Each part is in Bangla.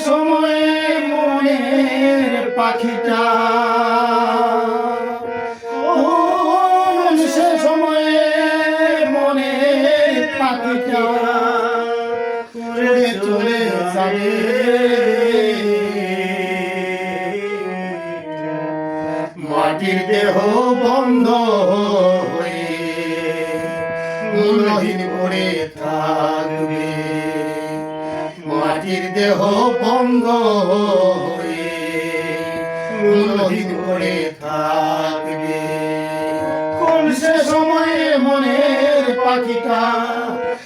সময়ে মনের পাখিটা কোন সে সময়ে মনের পাখিটা উড়ে চলে যাবে মাটির দেহ বন্ধ হয়ে মূল্যহীন পড়ে থাকবে মাটির দেহ বন্ধ হয়ে মূল্যহীন পড়ে থাকবে কোন সে সময়ে মনের পাখিটা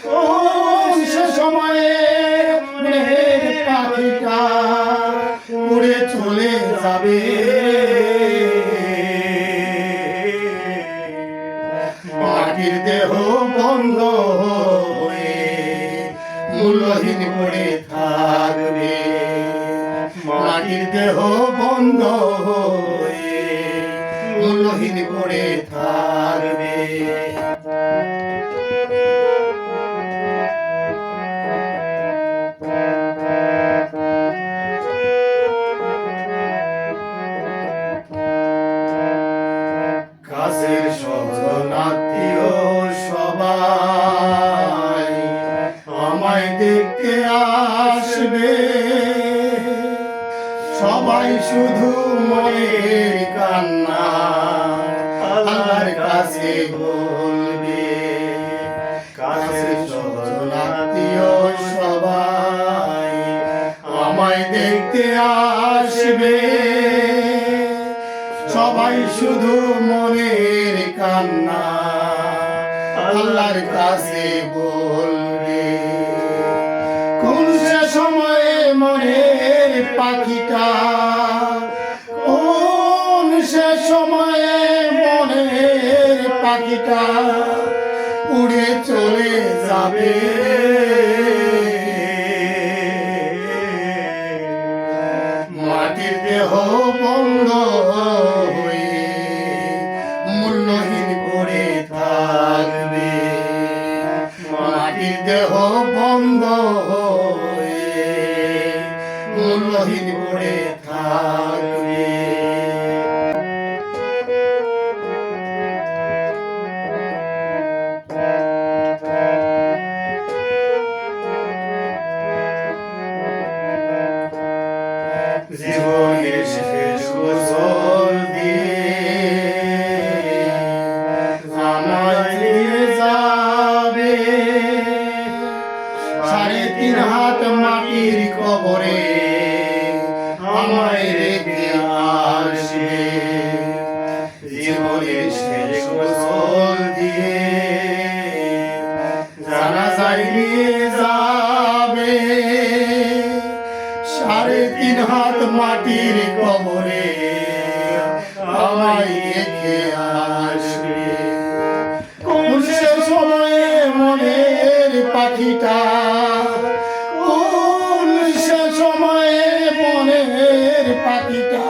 কোন সে সময়ে মনের পাখিটা উড়ে চলে যাবে মাটির দেহ বন্ধ হয়ে মূল্যহীন পড়ে থাকবে মাটির দেহ বন্ধ হয়ে মূল্যহীন পড়ে থাকবে কাছের স্বজন আত্মীয় সবাই আমায় দেখতে আসবে সবাই শুধু মনের কান্না আল্লাহর কাছে বলবে কাছের স্বজন আত্মীয় সবাই আমায় দেখতে আসবে সবাই শুধু মনের কান্না আল্লাহর কাছে বলবে কোন সে সময়ে মনের পাখিটা কোন সে সময়ে মনের পাখিটা উড়ে চলে যাবে মাটির দেহ বন্ধ হয়ে মূল্যহীন পড়ে থাকবে মাটির দেহ বন্ধ হয়ে মূল্যহীন পড়ে থাকবে জীবনের শেষ গোসল দিয়ে আমায় নিয়ে যাবে 3.5 হাত মাটির কবরে আমায় রেখে আসবে জীবনের শেষ গোসল দিয়ে জানাজায় নিয়ে যাবে 3.5 হাত মাটির কবরে আমায় রেখে আসবে কোন সে সময়ে মনের পাখিটা কোন সে সময়ে মনের পাখিটা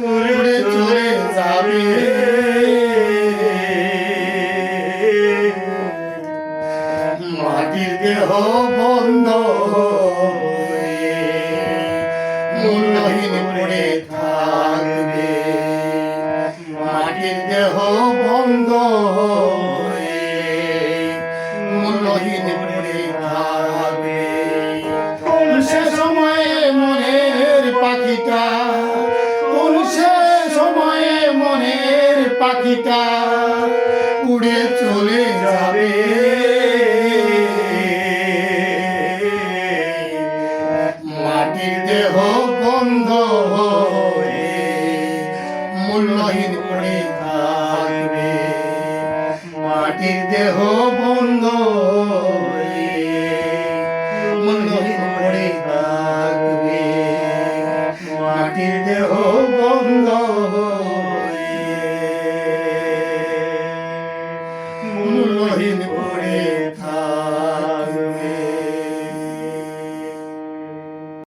উড়ে চলে যাবে মাটির দেহ বন্ধ মূল্যহীন পড়ে থাকবে মাটির দেহ বন্ধ হয়ে মূল্যহীন পড়ে থাকবে কোন সে সময়ে মনের পাখিটা কোন সে সময়ে মনের পাখিটা উড়ে চলে যাবে মাটির দেহ বন্ধ হয়ে মূল্যহীন পড়ে থাকবে মাটির দেহ